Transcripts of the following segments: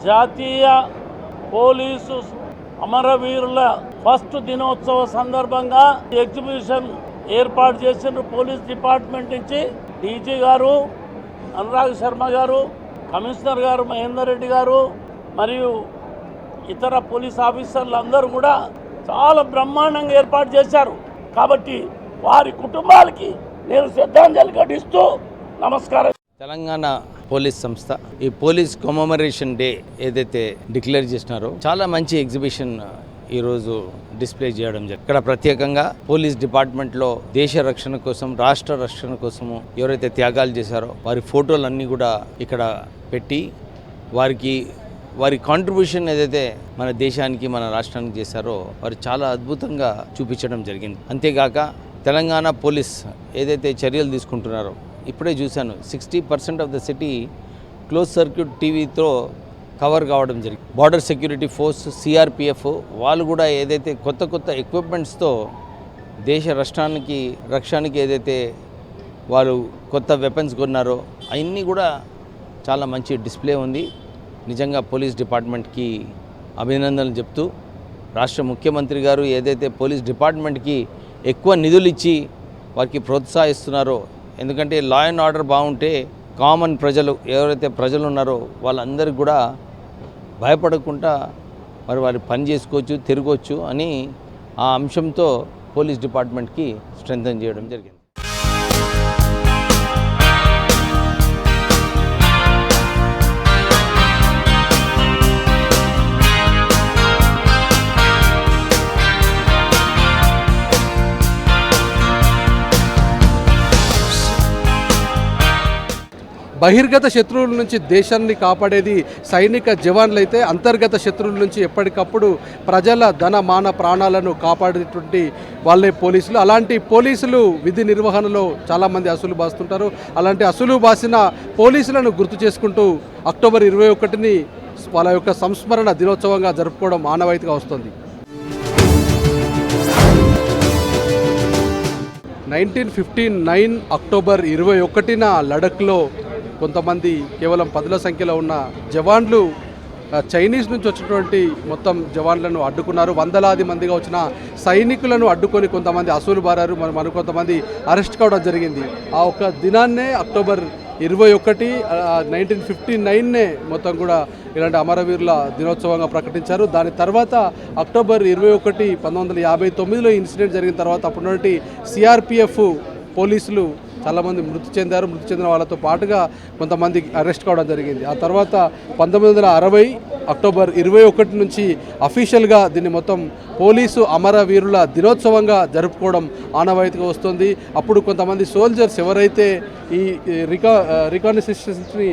జాతీయ పోలీసు అమరవీరుల ఫస్ట్ దినోత్సవ సందర్భంగా ఎగ్జిబిషన్ ఏర్పాటు చేసిన పోలీస్ డిపార్ట్మెంట్ నుంచి డీజీ గారు, అనురాగ్ శర్మ గారు, కమిషనర్ గారు మహేందర్ రెడ్డి గారు మరియు ఇతర పోలీస్ ఆఫీసర్లు అందరూ కూడా చాలా బ్రహ్మాండంగా ఏర్పాటు చేశారు. కాబట్టి వారి కుటుంబాలకి నేను శ్రద్ధాంజలి ఘటిస్తూ నమస్కారం. తెలంగాణ పోలీస్ సంస్థ ఈ పోలీస్ కమెమరేషన్ డే ఏదైతే డిక్లేర్ చేసినారో చాలా మంచి ఎగ్జిబిషన్ ఈరోజు డిస్ప్లే చేయడం జరిగింది. ఇక్కడ ప్రత్యేకంగా పోలీస్ డిపార్ట్మెంట్లో దేశ రక్షణ కోసం, రాష్ట్ర రక్షణ కోసము ఎవరైతే త్యాగాలు చేశారో వారి ఫోటోలన్నీ కూడా ఇక్కడ పెట్టి వారి కాంట్రిబ్యూషన్ ఏదైతే మన దేశానికి, మన రాష్ట్రానికి చేశారో వారు చాలా అద్భుతంగా చూపించడం జరిగింది. అంతేగాక తెలంగాణ పోలీస్ ఏదైతే చర్యలు తీసుకుంటున్నారో ఇప్పుడే చూశాను 60% of the city closed circuit టీవీతో కవర్ కావడం జరిగింది. బార్డర్ సెక్యూరిటీ ఫోర్స్, సిఆర్పిఎఫ్ వాళ్ళు కూడా ఏదైతే కొత్త ఎక్విప్మెంట్స్తో దేశ రక్షణకి ఏదైతే వాళ్ళు కొత్త వెపన్స్ కొన్నారో అవన్నీ కూడా చాలా మంచి డిస్ప్లే ఉంది. నిజంగా పోలీస్ డిపార్ట్మెంట్కి అభినందనలు చెప్తూ రాష్ట్ర ముఖ్యమంత్రి గారు ఏదైతే పోలీస్ డిపార్ట్మెంట్కి ఎక్కువ నిధులు ఇచ్చి వారికి ప్రోత్సహిస్తున్నారో, ఎందుకంటే లా అండ్ ఆర్డర్ బాగుంటే కామన్ ప్రజలు ఎవరైతే ప్రజలు ఉన్నారో వాళ్ళందరికీ కూడా భయపడకుండా వారి పని చేసుకోవచ్చు, తిరగవచ్చు అని ఆ అంశంతో పోలీస్ డిపార్ట్మెంట్కి స్ట్రెంథెన్ చేయడం జరిగింది. బహిర్గత శత్రువుల నుంచి దేశాన్ని కాపాడేది సైనిక జవాన్లైతే అంతర్గత శత్రువుల నుంచి ఎప్పటికప్పుడు ప్రజల ధన మాన ప్రాణాలను కాపాడేటువంటి వాళ్ళే పోలీసులు. అలాంటి పోలీసులు విధి నిర్వహణలో చాలామంది అసలు బాస్తుంటారు. అలాంటి అసలు బాసిన పోలీసులను గుర్తు చేసుకుంటూ అక్టోబర్ 21ని వాళ్ళ యొక్క సంస్మరణ దినోత్సవంగా జరుపుకోవడం ఆనవాయితీగా వస్తుంది. 1959 అక్టోబర్ 21న లడఖ్లో కొంతమంది కేవలం 10ల సంఖ్యలో ఉన్న జవాన్లు చైనీస్ నుంచి వచ్చినటువంటి మొత్తం జవాన్లను అడ్డుకున్నారు. వందలాది మందిగా వచ్చిన సైనికులను అడ్డుకొని కొంతమంది అసూలు బారారు, మరి కొంతమంది అరెస్ట్ కావడం జరిగింది. ఆ ఒక్క దినాన్నే అక్టోబర్ 21 1959నే మొత్తం కూడా ఇలాంటి అమరవీరుల దినోత్సవంగా ప్రకటించారు. దాని తర్వాత అక్టోబర్ 21 1959లో ఇన్సిడెంట్ జరిగిన తర్వాత అప్పటి సిఆర్పిఎఫ్ పోలీసులు చాలామంది మృతి చెందిన వాళ్ళతో పాటుగా కొంతమంది అరెస్ట్ కావడం జరిగింది. ఆ తర్వాత 1960 అక్టోబర్ 21 నుంచి అఫీషియల్గా దీన్ని మొత్తం పోలీసు అమరవీరుల దినోత్సవంగా జరుపుకోవడం ఆనవాయితీగా వస్తుంది. అప్పుడు కొంతమంది సోల్జర్స్ ఎవరైతే ఈ రికాగ్నిషన్ని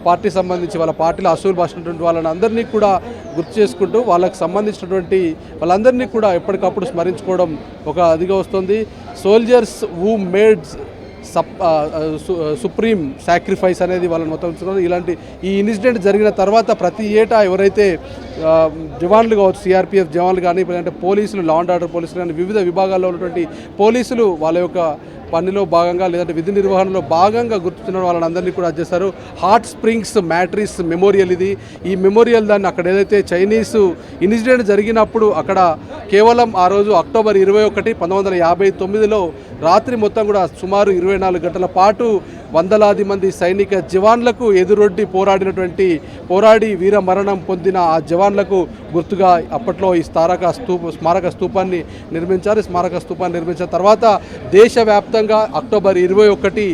పార్టీ సంబంధించి వాళ్ళ పార్టీలో అసూలు బాసినటువంటి వాళ్ళని అందరినీ కూడా గుర్తు చేసుకుంటూ వాళ్ళకి సంబంధించినటువంటి వాళ్ళందరినీ కూడా ఎప్పటికప్పుడు స్మరించుకోవడం ఒక అదిగా వస్తుంది. Soldiers who made supreme sacrifice అనేది వాళ్ళని మొత్తం ఇలాంటి ఈ ఇన్సిడెంట్ జరిగిన తర్వాత ప్రతి ఏటా ఎవరైతే జవాన్లు కావచ్చు, సిఆర్పిఎఫ్ జవాన్లు కానీ, లేదంటే పోలీసులు, లా అండ్ ఆర్డర్ పోలీసులు కానీ, వివిధ విభాగాల్లో ఉన్నటువంటి పోలీసులు వాళ్ళ యొక్క పనిలో భాగంగా లేదంటే విధి నిర్వహణలో భాగంగా గుర్తున్న వాళ్ళందరినీ కూడా చేస్తారు. హాట్ స్ప్రింగ్స్ మ్యాట్రిస్ మెమోరియల్ ఇది. ఈ మెమోరియల్ దాన్ని అక్కడ ఏదైతే చైనీస్ ఇన్సిడెంట్ జరిగినప్పుడు అక్కడ కేవలం ఆ రోజు అక్టోబర్ 21, 1959లో రాత్రి మొత్తం కూడా సుమారు 24 గంటల పాటు వందలాది మంది సైనిక జవాన్లకు ఎదురొడ్డి పోరాడి వీర మరణం పొందిన ఆ జవాన్లకు గుర్తుగా అప్పట్లో ఈ స్మారక స్తూపాన్ని నిర్మించిన తర్వాత దేశవ్యాప్తంగా అక్టోబర్ 21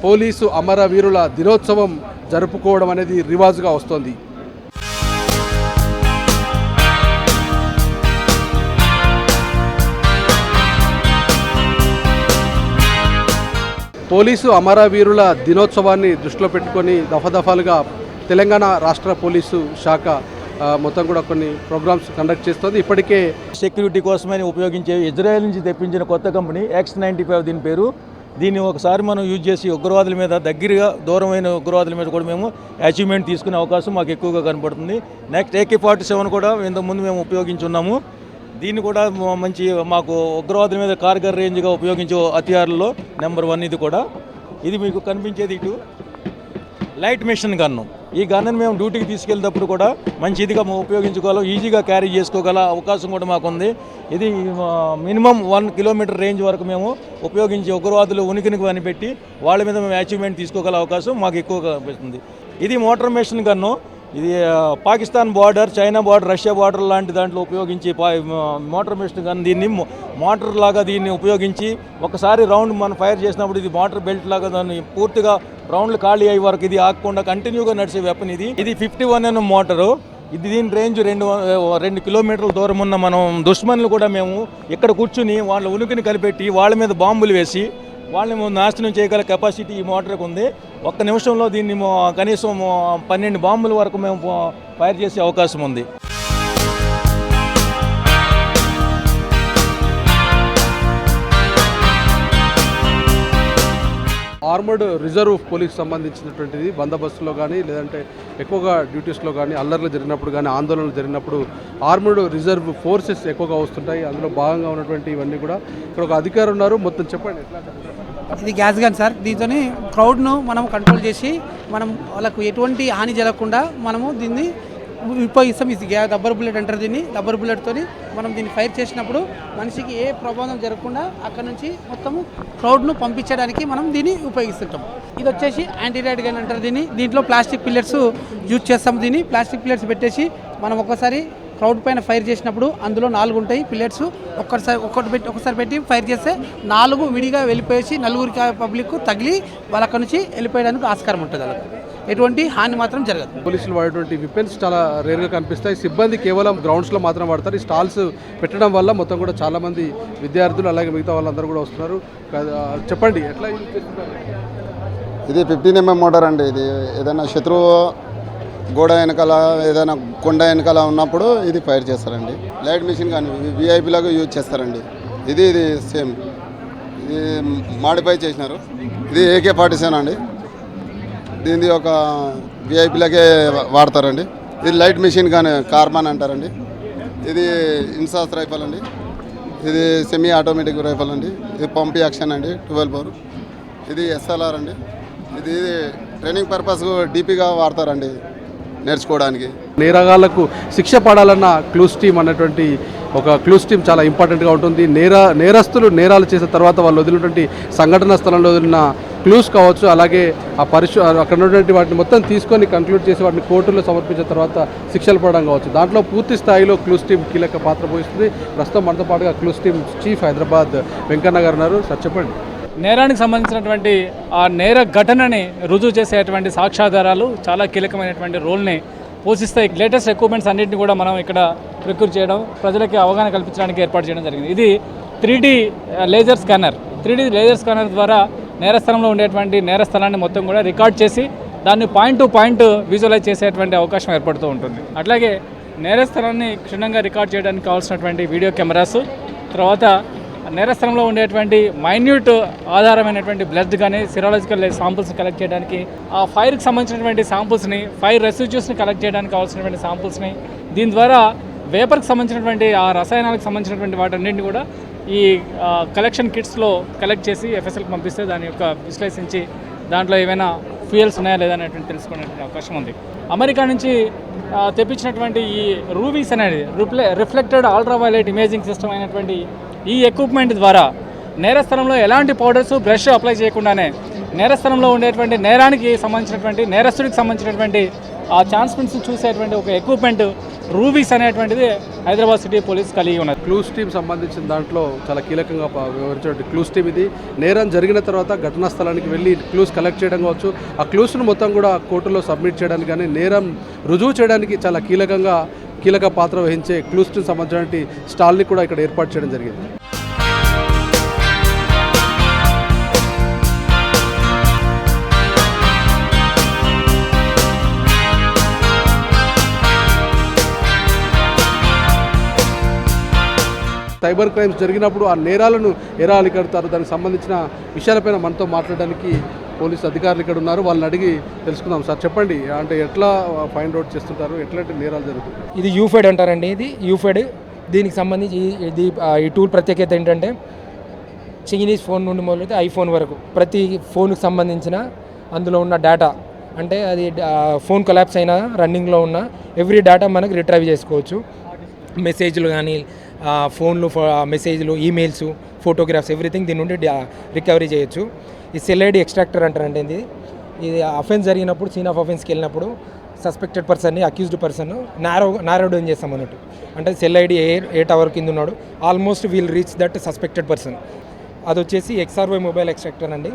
పోలీసు అమరవీరుల దినోత్సవం జరుపుకోవడం అనేది రివాజుగా వస్తోంది. పోలీసు అమరవీరుల దినోత్సవాన్ని దృష్టిలో పెట్టుకొని దఫాలుగా తెలంగాణ రాష్ట్ర పోలీసు శాఖ మొత్తం కూడా కొన్ని ప్రోగ్రామ్స్ కండక్ట్ చేస్తుంది. ఇప్పటికే సెక్యూరిటీ కోసమని ఉపయోగించే ఇజ్రాయెల్ నుంచి తెప్పించిన కొత్త కంపెనీ X95 దీని పేరు. దీన్ని ఒకసారి మనం యూజ్ చేసి ఉగ్రవాదుల మీద దగ్గరగా దూరమైన ఉగ్రవాదుల మీద కూడా మేము అచీవ్మెంట్ తీసుకునే అవకాశం మాకు ఎక్కువగా కనపడుతుంది. నెక్స్ట్ AK-47 కూడా ఇంతకుముందు మేము ఉపయోగించున్నాము. దీన్ని కూడా మంచి మాకు ఉగ్రవాదుల మీద కార్గర్ రేంజ్గా ఉపయోగించే హథియార్లలో నెంబర్ 1 ఇది కూడా. ఇది మీకు కనిపించేది ఇటు లైట్ మెషిన్ గన్ను. ఈ గన్ను మేము డ్యూటీకి తీసుకెళ్ళేటప్పుడు కూడా మంచి ఇదిగా ఉపయోగించుకోగలం, ఈజీగా క్యారీ చేసుకోగల అవకాశం కూడా మాకు ఉంది. ఇది మినిమం 1 కిలోమీటర్ రేంజ్ వరకు మేము ఉపయోగించి ఉగ్రవాదులు ఉనికిని కనిపెట్టి వాళ్ళ మీద మేము అచీవ్మెంట్ తీసుకోగల అవకాశం మాకు ఎక్కువగా కనిపిస్తుంది. ఇది మోటార్ మెషిన్ గన్ను. ఇది Pakistan border, China border, Russia border లాంటి దాంట్లో ఉపయోగించి మోటార్ మెషిన్ గన్. దీన్ని మోటార్ లాగా దీన్ని ఉపయోగించి ఒకసారి రౌండ్ మనం ఫైర్ చేసినప్పుడు ఇది మోటార్ బెల్ట్ లాగా దాన్ని పూర్తిగా రౌండ్లు ఖాళీ అయ్యే వరకు ఇది ఆగకుండా కంటిన్యూగా నడిచే వెపన్ ఇది. ఇది 51 మోటారు. ఇది దీని రేంజ్ 2 కిలోమీటర్ల దూరం ఉన్న మనం దుష్మన్లు కూడా మేము ఇక్కడ కూర్చుని వాళ్ళ ఉనికిని కలిపెట్టి వాళ్ళ మీద బాంబులు వేసి వాళ్ళని నాశనం చేయగల కెపాసిటీ ఈ మోటార్కి ఉంది. ఒక్క నిమిషంలో దీన్ని కనీసం 12 బాంబుల వరకు మేము ఫైర్ చేసే అవకాశం ఉంది. ఆర్మర్డ్ రిజర్వ్ పోలీస్ సంబంధించినటువంటిది. బందోబస్తులో కానీ లేదంటే ఎక్కువగా డ్యూటీస్లో కానీ అల్లర్లు జరిగినప్పుడు కానీ ఆందోళనలు జరిగినప్పుడు ఆర్మర్డ్ రిజర్వ్ ఫోర్సెస్ ఎక్కువగా వస్తుంటాయి. అందులో భాగంగా ఉన్నటువంటి ఇవన్నీ కూడా ఇక్కడ ఒక అధికారి ఉన్నారు. మొత్తం చెప్పండి. ఇది గ్యాస్ గన్ సార్. దీంతో క్రౌడ్ను మనం కంట్రోల్ చేసి మనం వాళ్ళకు ఎటువంటి హాని జరగకుండా మనము దీన్ని ఉపయోగిస్తాం. ఇది రబ్బర్ బుల్లెట్ అంటారు దీన్ని. రబ్బర్ బుల్లెట్తో మనం దీన్ని ఫైర్ చేసినప్పుడు మనిషికి ఏ ప్రమాదం జరగకుండా అక్కడ నుంచి మొత్తము క్రౌడ్ను పంపించడానికి మనం దీన్ని ఉపయోగిస్తుంటాం. ఇది వచ్చేసి యాంటీ రైడ్ గన్ అంటారు దీన్ని. దీంట్లో ప్లాస్టిక్ పిల్లర్స్ యూజ్ చేస్తాం. దీన్ని ప్లాస్టిక్ పిల్లర్స్ పెట్టేసి మనం ఒకసారి క్రౌడ్ పైన ఫైర్ చేసినప్పుడు అందులో 4 ఉంటాయి పిల్లర్స్. ఒకసారి పెట్టి ఫైర్ చేస్తే 4 విడిగా వెళ్ళిపోయేసి నలుగురికి పబ్లిక్ తగిలి వాళ్ళ అక్కడ నుంచి వెళ్ళిపోయడానికి ఆస్కారం ఉంటుంది. అలా ఎటువంటి హాని మాత్రం జరగదు. పోలీసులు వాడేటువంటి వెపన్స్ చాలా రేర్గా కనిపిస్తాయి. సిబ్బంది కేవలం గ్రౌండ్స్లో మాత్రం వాడతారు. ఈ స్టాల్స్ పెట్టడం వల్ల మొత్తం కూడా చాలామంది విద్యార్థులు అలాగే మిగతా వాళ్ళందరూ కూడా వస్తున్నారు. చెప్పండి ఎట్లా యూజ్ చేస్తున్నారు? ఇది 15mm మోటార్ అండి. ఇది ఏదైనా శత్రువు గోడ వెనకాల ఏదైనా కొండ వెనకాల ఉన్నప్పుడు ఇది ఫైర్ చేస్తారండి. లైట్ మిషన్ కానీ విఐపీలాగా యూజ్ చేస్తారండి. ఇది సేమ్ ఇది మాడిఫై చేసినారు. ఇది AK-47 అండి. దీనిది ఒక విఐపీలకే వాడతారండి. ఇది లైట్ మిషన్ కానీ కార్బన్ అంటారండి. ఇది ఇన్సాస్ రైఫల్ అండి. ఇది సెమీ ఆటోమేటిక్ రైఫల్ అండి. ఇది పంప్ యాక్షన్ అండి 12 బోర్. ఇది SLR అండి. ఇది ట్రైనింగ్ పర్పస్ DPగా వాడతారండి నేర్చుకోవడానికి. నేరగాళ్లకు శిక్ష పడాలన్న క్లూస్ టీమ్ అన్నటువంటి ఒక క్లూస్ టీమ్ చాలా ఇంపార్టెంట్గా ఉంటుంది. నేరస్తులు నేరాలు చేసిన తర్వాత వాళ్ళు వదిలినటువంటి సంఘటన స్థలంలో వదిలిన క్లూస్ కావచ్చు, అలాగే అక్కడ ఉన్నటువంటి వాటిని మొత్తం తీసుకొని కంక్లూడ్ చేసి వాటిని కోర్టులో సమర్పించిన తర్వాత శిక్షలు పడడం కావచ్చు. దాంట్లో పూర్తి స్థాయిలో క్లూస్ టీమ్ కీలక పాత్ర పోషిస్తుంది. ప్రస్తుతం మనతో పాటుగా clues team chief Hyderabad Venkanna గారు ఉన్నారు. సార్ చెప్పండి. నేరానికి సంబంధించినటువంటి ఆ నేర ఘటనని రుజువు చేసేటువంటి సాక్ష్యాధారాలు చాలా కీలకమైనటువంటి రోల్ని పోషిస్తాయి. లేటెస్ట్ ఎక్విప్మెంట్స్ అన్నింటినీ కూడా మనం ఇక్కడ ప్రొక్యూర్ చేయడం, ప్రజలకి అవగాహన కల్పించడానికి ఏర్పాటు చేయడం జరిగింది. ఇది 3D laser scanner. 3D laser scanner ద్వారా నేరస్థలంలో ఉండేటువంటి నేరస్థలాన్ని మొత్తం కూడా రికార్డ్ చేసి దాన్ని పాయింట్ టు పాయింట్ విజువలైజ్ చేసేటువంటి అవకాశం ఏర్పడుతూ ఉంటుంది. అట్లాగే నేరస్థలాన్ని క్షుణ్ణంగా రికార్డ్ చేయడానికి కావాల్సినటువంటి వీడియో కెమెరాస్, తర్వాత నేరస్థలంలో ఉండేటువంటి మైన్యూట్ ఆధారమైనటువంటి బ్లడ్ కానీ సిరాలజికల్ శాంపుల్స్ని కలెక్ట్ చేయడానికి, ఆ ఫైర్కి సంబంధించినటువంటి శాంపుల్స్ని, ఫైర్ రెసిడ్యూస్ని కలెక్ట్ చేయడానికి కావాల్సినటువంటి శాంపుల్స్ని, దీని ద్వారా వేపర్కి సంబంధించినటువంటి ఆ రసాయనాలకు సంబంధించినటువంటి వాటన్నింటినీ కూడా ఈ కలెక్షన్ కిట్స్లో కలెక్ట్ చేసి ఎఫ్ఎస్ఎల్కి పంపిస్తే దాని యొక్క విశ్లేషించి దాంట్లో ఏమైనా ఫ్యూయల్స్ ఉన్నాయా లేదా అనేటువంటి తెలుసుకునేటువంటి అవకాశం ఉంది. అమెరికా నుంచి తెప్పించినటువంటి ఈ రూబీస్ అనేది రిఫ్లెక్టెడ్ అల్ట్రావైలెట్ ఇమేజింగ్ సిస్టమ్ అయినటువంటి ఈ ఎక్విప్మెంట్ ద్వారా నేరస్థలంలో ఎలాంటి పౌడర్స్ బ్రష్ అప్లై చేయకుండానే నేరస్థలంలో ఉండేటువంటి నేరానికి సంబంధించినటువంటి నేరస్తుడికి సంబంధించినటువంటి ఆ ఛాన్స్మెంట్స్ని చూసేటువంటి ఒక ఎక్విప్మెంట్ రూబీస్ అనేటువంటిది హైదరాబాద్ సిటీ పోలీస్ కలిగి ఉన్నది. క్లూస్ టీమ్ సంబంధించిన దాంట్లో చాలా కీలకంగా వివరించిన క్లూస్ టీమ్ ఇది. నేరం జరిగిన తర్వాత ఘటనా స్థలానికి వెళ్ళి క్లూస్ కలెక్ట్ చేయడం కావచ్చు, ఆ క్లూస్ను మొత్తం కూడా కోర్టులో సబ్మిట్ చేయడానికి కానీ నేరం రుజువు చేయడానికి చాలా కీలక పాత్ర వహించే క్లూస్ టీమ్ సంబంధించిన స్టాల్ని కూడా ఇక్కడ ఏర్పాటు చేయడం జరిగింది. సైబర్ క్రైమ్స్ జరిగినప్పుడు ఆ నేరాలను ఎలా అరికడతారు, దానికి సంబంధించిన విషయాలపైన మనతో మాట్లాడడానికి పోలీసు అధికారులు ఇక్కడ ఉన్నారు. వాళ్ళని అడిగి తెలుసుకుందాం. సార్ చెప్పండి, అంటే ఎట్లా ఫైండ్ అవుట్ చేస్తుంటారు, ఎట్లాంటి నేరాలు జరుగుతాయి? ఇది యూఫెడ్ అంటారండి. ఇది యూఫెడ్. దీనికి సంబంధించి ఈ టూల్ ప్రత్యేకత ఏంటంటే చైనీస్ ఫోన్ నుండి మొదలైతే ఐఫోన్ వరకు ప్రతి ఫోన్కి సంబంధించిన అందులో ఉన్న డేటా, అంటే అది ఫోన్ కొలాప్స్ అయినా రన్నింగ్లో ఉన్న ఎవ్రీ డేటా మనకు రిట్రైవ్ చేసుకోవచ్చు. మెసేజ్లు కానీ ఫోన్లు మెసేజ్లు ఈమెయిల్స్ ఫోటోగ్రాఫ్స్ ఎవ్రీథింగ్ దీని నుండి రికవరీ చేయొచ్చు. ఈ సెల్ ఐడి ఎక్స్ట్రాక్టర్ అంటారంటే ఇది అఫెన్స్ జరిగినప్పుడు సీన్ ఆఫ్ అఫెన్స్కి వెళ్ళినప్పుడు సస్పెక్టెడ్ పర్సన్ని అక్యూజ్డ్ పర్సన్ నారో డౌన్ చేస్తాం అన్నట్టు. అంటే సెల్ ఐడి ఏ టవర్ కింద ఉన్నాడు almost we'll reach that suspected person. అది వచ్చేసి XRY మొబైల్ ఎక్స్ట్రాక్టర్ అండి.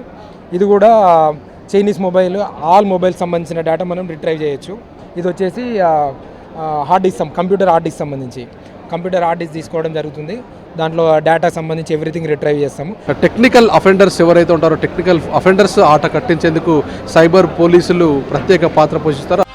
ఇది కూడా చైనీస్ మొబైల్ ఆల్ మొబైల్ సంబంధించిన డేటా మనం రిట్రైవ్ చేయొచ్చు. ఇది వచ్చేసి hard disk computer hard disk సంబంధించి కంప్యూటర్ హార్డ్ డిస్క్ తీసుకోవడం జరుగుతుంది. దాంట్లో డేటా సంబంధించి ఎవ్రీథింగ్ రిట్రైవ్ చేస్తాము. టెక్నికల్ అఫెండర్స్ ఎవరైతే ఉంటారో టెక్నికల్ అఫెండర్స్ ఆట కట్టించేందుకు సైబర్ పోలీసులు ప్రత్యేక పాత్ర పోషిస్తారు.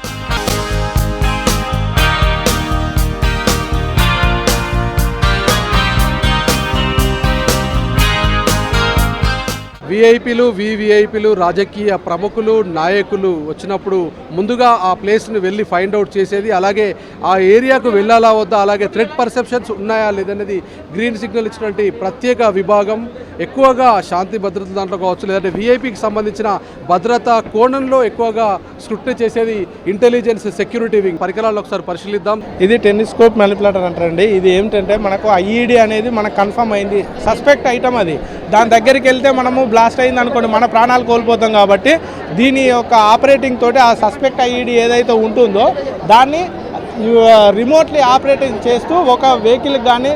విఐపీలు వివిఐపీలు రాజకీయ ప్రముఖులు నాయకులు వచ్చినప్పుడు ముందుగా ఆ ప్లేస్ని వెళ్ళి ఫైండ్ అవుట్ చేసేది, అలాగే ఆ ఏరియాకు వెళ్ళాలా వద్దా, అలాగే థ్రెట్ పర్సెప్షన్స్ ఉన్నాయా లేదనేది గ్రీన్ సిగ్నల్ ఇచ్చినటువంటి ప్రత్యేక విభాగం. ఎక్కువగా శాంతి భద్రత దాంట్లో కావచ్చు, లేదంటే విఐపీకి సంబంధించిన భద్రతా కోణంలో ఎక్కువగా స్క్రూటినీ చేసేది ఇంటెలిజెన్స్ సెక్యూరిటీ వింగ్. పరికరాలు ఒకసారి పరిశీలిద్దాం. ఇది టెలిస్కోప్ మ్యానిపులేటర్ అంటారండి. ఇది ఏమిటంటే మనకు ఐఈడి అనేది మనకు కన్ఫర్మ్ అయింది, సస్పెక్ట్ ఐటమ్ అది. దాని దగ్గరికి వెళ్తే మనము బ్లాస్ట్ అయింది అనుకోండి మన ప్రాణాలు కోల్పోతాం. కాబట్టి దీని యొక్క ఆపరేటింగ్ తోటి ఆ సస్పెక్ట్ ఐఈడి ఏదైతే ఉంటుందో దాన్ని రిమోట్లీ ఆపరేటింగ్ చేస్తూ ఒక వెహికల్కి కానీ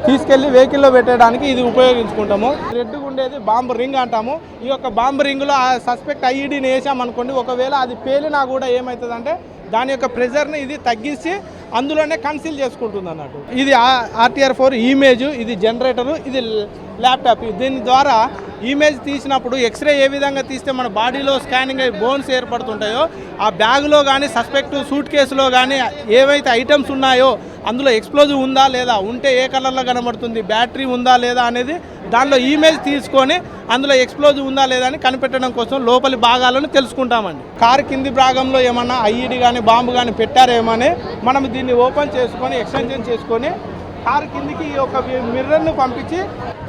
తీసుకెళ్లి వెహికల్లో పెట్టడానికి ఇది ఉపయోగించుకుంటాము. రెడ్గా ఉండేది బాంబు రింగ్ అంటాము. ఈ యొక్క బాంబు రింగ్లో ఆ సస్పెక్ట్ ఐఈడిని వేసామనుకోండి, ఒకవేళ అది పేలినా కూడా ఏమవుతుందంటే దాని యొక్క ప్రెజర్ని ఇది తగ్గించి అందులోనే కన్సీల్ చేసుకుంటుంది అన్నట్టు. ఇది RTR4 ఇమేజ్, ఇది జనరేటరు, ఇది ల్యాప్టాప్. దీని ద్వారా ఇమేజ్ తీసినప్పుడు ఎక్స్రే ఏ విధంగా తీస్తే మన బాడీలో స్కానింగ్ అయ్యి బోన్స్ ఏర్పడుతుంటాయో ఆ బ్యాగులో కానీ సస్పెక్ట్ సూట్ కేసులో కానీ ఏవైతే ఐటమ్స్ ఉన్నాయో అందులో ఎక్స్ప్లోజివ్ ఉందా లేదా, ఉంటే ఏ కలర్లో కనబడుతుంది, బ్యాటరీ ఉందా లేదా అనేది దానిలో ఇమేజ్ తీసుకొని అందులో ఎక్స్ప్లోజివ్ ఉందా లేదా అని కనిపెట్టడం కోసం లోపలి భాగాలను తెలుసుకుంటామండి. కారు కింది భాగంలో ఏమన్నా ఐఈడి కానీ బాంబు కానీ పెట్టారేమని మనం దీన్ని ఓపెన్ చేసుకొని ఎక్స్టెన్షన్ చేసుకొని కారు కిందికి ఈ యొక్క మిర్రర్ను పంపించి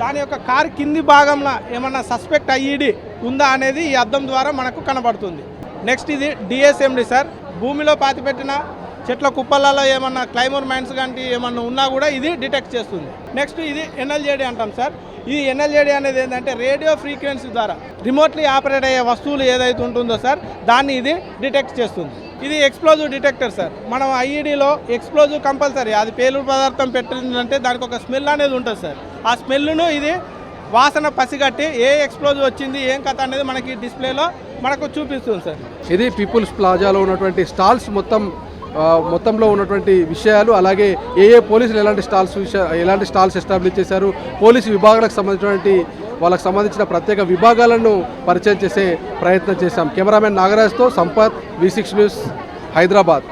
దాని యొక్క కారు కింది భాగంలో ఏమన్నా సస్పెక్ట్ ఐఈడి ఉందా అనేది ఈ అద్దం ద్వారా మనకు కనబడుతుంది. నెక్స్ట్ ఇది DSMD సార్. భూమిలో పాతిపెట్టిన చెట్ల కుప్పలలో ఏమన్నా క్లైమర్ మైన్స్ కానీ ఏమన్నా ఉన్నా కూడా ఇది డిటెక్ట్ చేస్తుంది. నెక్స్ట్ ఇది NLJD అంటాం సార్. ఈ NLJD అనేది ఏంటంటే రేడియో ఫ్రీక్వెన్సీ ద్వారా రిమోట్లీ ఆపరేట్ అయ్యే వస్తువులు ఏదైతే ఉంటుందో సార్ దాన్ని ఇది డిటెక్ట్ చేస్తుంది. ఇది ఎక్స్ప్లోజివ్ డిటెక్టర్ సార్. మనం ఐఈడిలో ఎక్స్ప్లోజివ్ కంపల్సరీ, అది పేలుడు పదార్థం పెట్టిందంటే దానికి ఒక స్మెల్ అనేది ఉంటుంది సార్. ఆ స్మెల్ను ఇది వాసన పసిగట్టి ఏ ఎక్స్ప్లోజివ్ వచ్చింది ఏం కథ అనేది మనకి డిస్ప్లేలో మనకు చూపిస్తుంది సార్. ఇది పీపుల్స్ ప్లాజాలో ఉన్నటువంటి స్టాల్స్ మొత్తంలో ఉన్నటువంటి విషయాలు, అలాగే ఏ పోలీసులు ఎలాంటి స్టాల్స్ ఎస్టాబ్లిష్ చేశారు, పోలీసు విభాగాలకు సంబంధించినటువంటి వాళ్ళకి సంబంధించిన ప్రత్యేక విభాగాలను పరిచయం చేసే ప్రయత్నం చేశాం. కెమెరామెన్ నాగరాజ్తో సంపత్, V6 న్యూస్, హైదరాబాద్.